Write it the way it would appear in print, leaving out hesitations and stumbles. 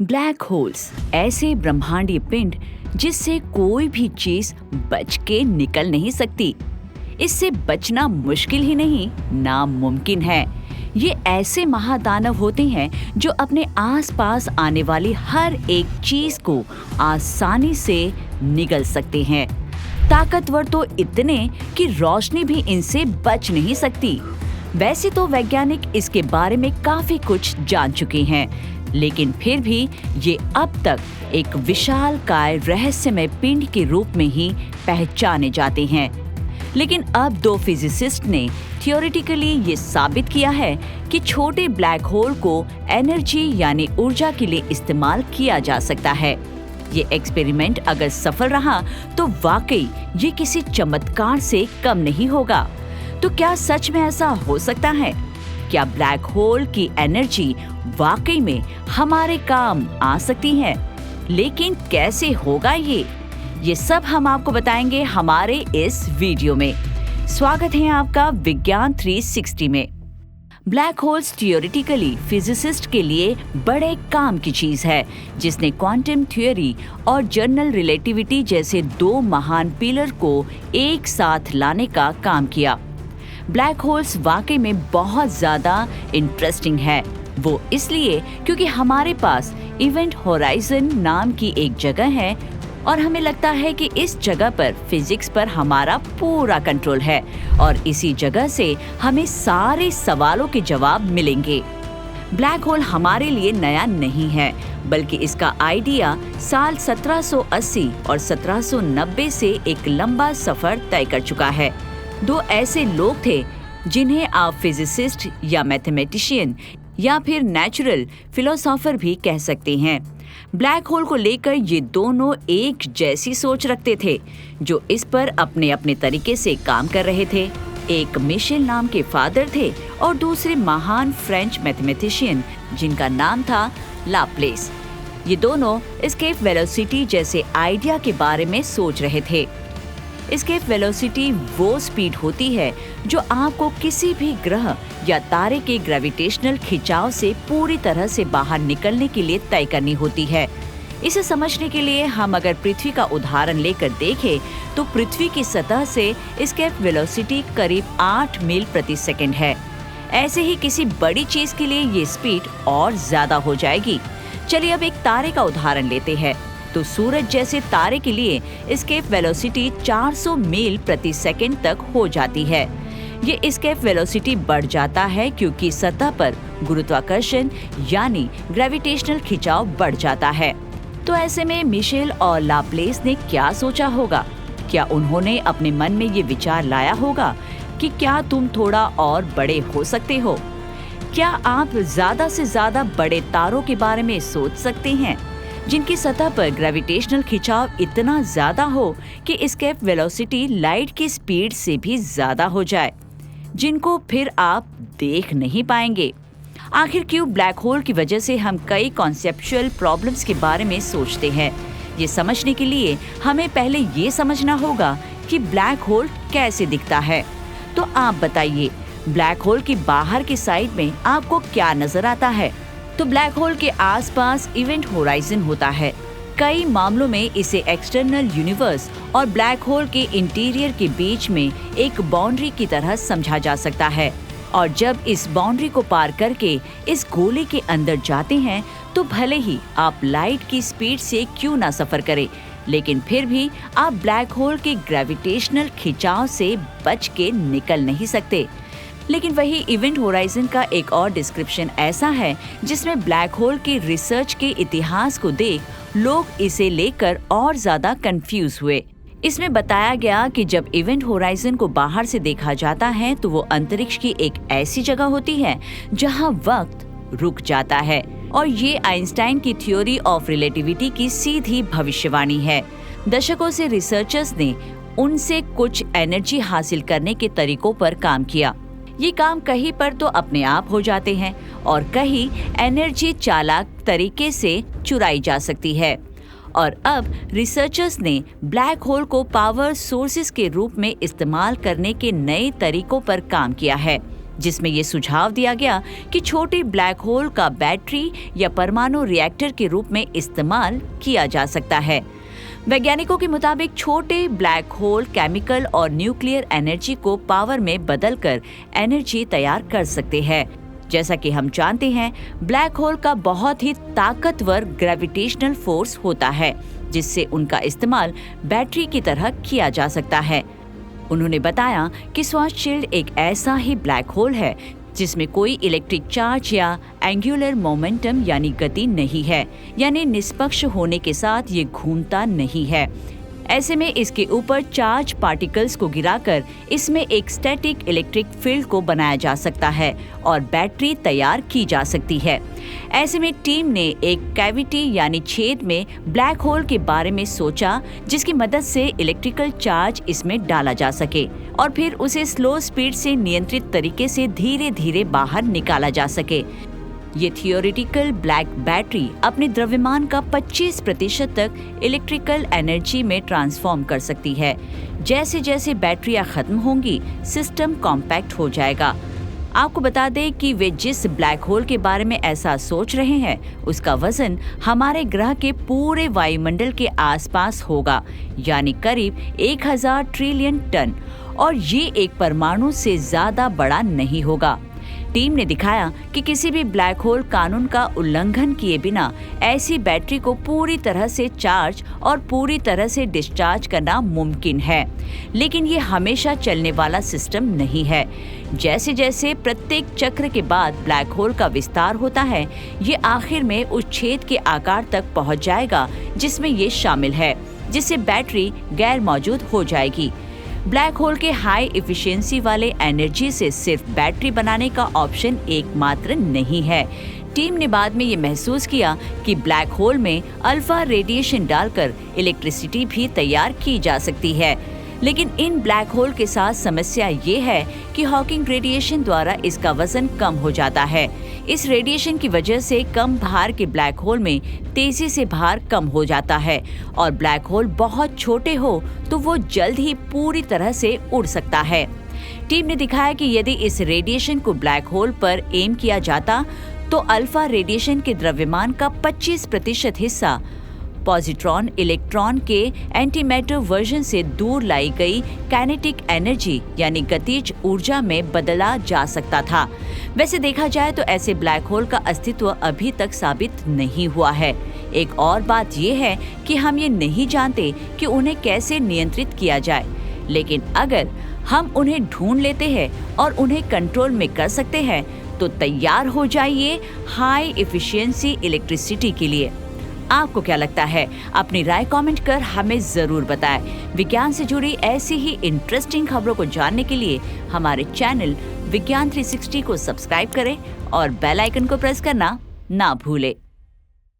Black holes ऐसे ब्रह्मांडीय पिंड जिससे कोई भी चीज बच के निकल नहीं सकती। इससे बचना मुश्किल ही नहीं, नामुमकिन है। ये ऐसे महादानव होते हैं जो अपने आसपास आने वाली हर एक चीज को आसानी से निगल सकते हैं। ताकतवर तो इतने कि रोशनी भी इनसे बच नहीं सकती। वैसे तो वैज्ञानिक इसके बारे में काफी कुछ जान चुके हैं, लेकिन फिर भी ये अब तक एक विशालकाय रहस्यमय पिंड के रूप में ही पहचाने जाते हैं। लेकिन अब दो फिजिसिस्ट ने थियोरेटिकली ये साबित किया है कि छोटे ब्लैक होल को एनर्जी यानी ऊर्जा के लिए इस्तेमाल किया जा सकता है। ये एक्सपेरिमेंट अगर सफल रहा तो वाकई ये किसी चमत्कार से कम नहीं होगा। तो क्या सच में ऐसा हो सकता है? क्या ब्लैक होल की एनर्जी वाकई में हमारे काम आ सकती है? लेकिन कैसे होगा ये सब हम आपको बताएंगे हमारे इस वीडियो में। स्वागत है आपका विज्ञान 360 में। ब्लैक होल्स थियोरेटिकली फिजिसिस्ट के लिए बड़े काम की चीज है, जिसने क्वांटम थ्योरी और जनरल रिलेटिविटी जैसे दो महान पिलर को एक साथ लाने का काम किया। ब्लैक होल्स वाकई में बहुत ज्यादा इंटरेस्टिंग है। वो इसलिए क्योंकि हमारे पास इवेंट होराइजन नाम की एक जगह है और हमें लगता है कि इस जगह पर फिजिक्स पर हमारा पूरा कंट्रोल है और इसी जगह से हमें सारे सवालों के जवाब मिलेंगे। ब्लैक होल हमारे लिए नया नहीं है, बल्कि इसका आइडिया साल 1780 और 1790 से एक लंबा सफर तय कर चुका है। दो ऐसे लोग थे जिन्हें आप फिजिसिस्ट या मैथमेटिशियन या फिर नेचुरल फिलोसोफर भी कह सकते हैं। ब्लैक होल को लेकर ये दोनों एक जैसी सोच रखते थे, जो इस पर अपने अपने तरीके से काम कर रहे थे। एक मिशेल नाम के फादर थे और दूसरे महान फ्रेंच मैथमेटिशियन जिनका नाम था लाप्लेस। ये दोनों एस्केप वेलोसिटी जैसे आइडिया के बारे में सोच रहे थे। एस्केप वेलोसिटी वो स्पीड होती है जो आपको किसी भी ग्रह या तारे के ग्रेविटेशनल खिंचाव से पूरी तरह से बाहर निकलने के लिए तय करनी होती है। इसे समझने के लिए हम अगर पृथ्वी का उदाहरण लेकर देखें तो पृथ्वी की सतह से एस्केप वेलोसिटी करीब 8 मील प्रति सेकंड है। ऐसे ही किसी बड़ी चीज के लिए ये स्पीड और ज्यादा हो जाएगी। चलिए अब एक तारे का उदाहरण लेते हैं। तो सूरज जैसे तारे के लिए एस्केप वेलोसिटी 400 मील प्रति सेकंड तक हो जाती है। ये एस्केप वेलोसिटी बढ़ जाता है क्योंकि सतह पर गुरुत्वाकर्षण यानी ग्रेविटेशनल खिंचाव बढ़ जाता है। तो ऐसे में मिशेल और लाप्लेस ने क्या सोचा होगा? क्या उन्होंने अपने मन में ये विचार लाया होगा कि क्या तुम थोड़ा और बड़े हो सकते हो? क्या आप ज्यादा से ज्यादा बड़े तारों के बारे में सोच सकते हैं जिनकी सतह पर ग्रेविटेशनल खिंचाव इतना ज्यादा हो कि एस्केप वेलोसिटी लाइट की स्पीड से भी ज्यादा हो जाए, जिनको फिर आप देख नहीं पाएंगे? आखिर क्यों ब्लैक होल की वजह से हम कई कॉन्सेप्चुअल प्रॉब्लम्स के बारे में सोचते हैं? ये समझने के लिए हमें पहले ये समझना होगा कि ब्लैक होल कैसे दिखता है। तो आप बताइए, ब्लैक होल की बाहर की साइड में आपको क्या नजर आता है? तो ब्लैक होल के आसपास इवेंट होराइजन होता है। कई मामलों में इसे एक्सटर्नल यूनिवर्स और ब्लैक होल के इंटीरियर के बीच में एक बाउंड्री की तरह समझा जा सकता है। और जब इस बाउंड्री को पार करके इस गोले के अंदर जाते हैं तो भले ही आप लाइट की स्पीड से क्यों ना सफर करें, लेकिन फिर भी आप ब्लैक होल के ग्रेविटेशनल खिंचाव से बच के निकल नहीं सकते। लेकिन वही इवेंट होराइजन का एक और डिस्क्रिप्शन ऐसा है जिसमें ब्लैक होल के रिसर्च के इतिहास को देख लोग इसे लेकर और ज्यादा कंफ्यूज हुए। इसमें बताया गया कि जब इवेंट होराइजन को बाहर से देखा जाता है तो वो अंतरिक्ष की एक ऐसी जगह होती है जहां वक्त रुक जाता है। और ये आइंस्टाइन की थ्योरी ऑफ रिलेटिविटी की सीधी भविष्यवाणी है। दशकों से रिसर्चर्स ने उनसे कुछ एनर्जी हासिल करने के तरीकों पर काम किया। ये काम कहीं पर तो अपने आप हो जाते हैं और कहीं एनर्जी चालाक तरीके से चुराई जा सकती है। और अब रिसर्चर्स ने ब्लैक होल को पावर सोर्सेज के रूप में इस्तेमाल करने के नए तरीकों पर काम किया है। जिसमें ये सुझाव दिया गया कि छोटे ब्लैक होल का बैटरी या परमाणु रिएक्टर के रूप में इस्तेमाल किया जा सकता है। वैज्ञानिकों के मुताबिक छोटे ब्लैक होल केमिकल और न्यूक्लियर एनर्जी को पावर में बदलकर एनर्जी तैयार कर सकते हैं। जैसा कि हम जानते हैं, ब्लैक होल का बहुत ही ताकतवर ग्रेविटेशनल फोर्स होता है, जिससे उनका इस्तेमाल बैटरी की तरह किया जा सकता है। उन्होंने बताया कि श्वार्ज़शील्ड एक ऐसा ही ब्लैक होल है जिसमें कोई इलेक्ट्रिक चार्ज या एंगुलर मोमेंटम यानी गति नहीं है, यानी निष्पक्ष होने के साथ ये घूमता नहीं है। ऐसे में इसके ऊपर चार्ज पार्टिकल्स को गिराकर इसमें एक स्टैटिक इलेक्ट्रिक फील्ड को बनाया जा सकता है और बैटरी तैयार की जा सकती है। ऐसे में टीम ने एक कैविटी यानी छेद में ब्लैक होल के बारे में सोचा, जिसकी मदद से इलेक्ट्रिकल चार्ज इसमें डाला जा सके और फिर उसे स्लो स्पीड से नियंत्रित तरीके से धीरे धीरे बाहर निकाला जा सके। ये थियोरेटिकल ब्लैक बैटरी अपने द्रव्यमान का 25% तक इलेक्ट्रिकल एनर्जी में ट्रांसफॉर्म कर सकती है। जैसे जैसे बैटरियां खत्म होंगी, सिस्टम कॉम्पैक्ट हो जाएगा। आपको बता दें कि वे जिस ब्लैक होल के बारे में ऐसा सोच रहे हैं, उसका वजन हमारे ग्रह के पूरे वायुमंडल के आसपास होगा, यानी करीब 1000 ट्रिलियन टन, और ये एक परमाणु से ज्यादा बड़ा नहीं होगा। टीम ने दिखाया कि किसी भी ब्लैक होल कानून का उल्लंघन किए बिना ऐसी बैटरी को पूरी तरह से चार्ज और पूरी तरह से डिस्चार्ज करना मुमकिन है, लेकिन ये हमेशा चलने वाला सिस्टम नहीं है। जैसे जैसे प्रत्येक चक्र के बाद ब्लैक होल का विस्तार होता है, ये आखिर में उस छेद के आकार तक पहुंच जाएगा जिसमें ये शामिल है, जिससे बैटरी गैर मौजूद हो जाएगी। ब्लैक होल के हाई एफिशिएंसी वाले एनर्जी से सिर्फ बैटरी बनाने का ऑप्शन एकमात्र नहीं है। टीम ने बाद में ये महसूस किया कि ब्लैक होल में अल्फा रेडिएशन डालकर इलेक्ट्रिसिटी भी तैयार की जा सकती है, लेकिन इन ब्लैक होल के साथ समस्या ये है कि हॉकिंग रेडिएशन द्वारा इसका वजन कम हो जाता है। इस रेडिएशन की वजह से कम भार के ब्लैक होल में तेजी से भार कम हो जाता है, और ब्लैक होल बहुत छोटे हो तो वो जल्द ही पूरी तरह से उड़ सकता है। टीम ने दिखाया कि यदि इस रेडिएशन को ब्लैक होल पर एम किया जाता तो अल्फा रेडिएशन के द्रव्यमान का 25% हिस्सा पॉजिट्रॉन इलेक्ट्रॉन के एंटीमैटर वर्जन से दूर लाई गई काइनेटिक एनर्जी यानी गतिज ऊर्जा में बदला जा सकता था। वैसे देखा जाए तो ऐसे ब्लैक होल का अस्तित्व अभी तक साबित नहीं हुआ है। एक और बात यह है कि हम ये नहीं जानते कि उन्हें कैसे नियंत्रित किया जाए, लेकिन अगर हम उन्हें ढूंढ लेते हैं और उन्हें कंट्रोल में कर सकते हैं तो तैयार हो जाइए हाई एफिशिएंसी इलेक्ट्रिसिटी के लिए। आपको क्या लगता है? अपनी राय कमेंट कर हमें जरूर बताएं। विज्ञान से जुड़ी ऐसी ही इंटरेस्टिंग खबरों को जानने के लिए हमारे चैनल विज्ञान 360 को सब्सक्राइब करें और बेल आइकन को प्रेस करना ना भूलें।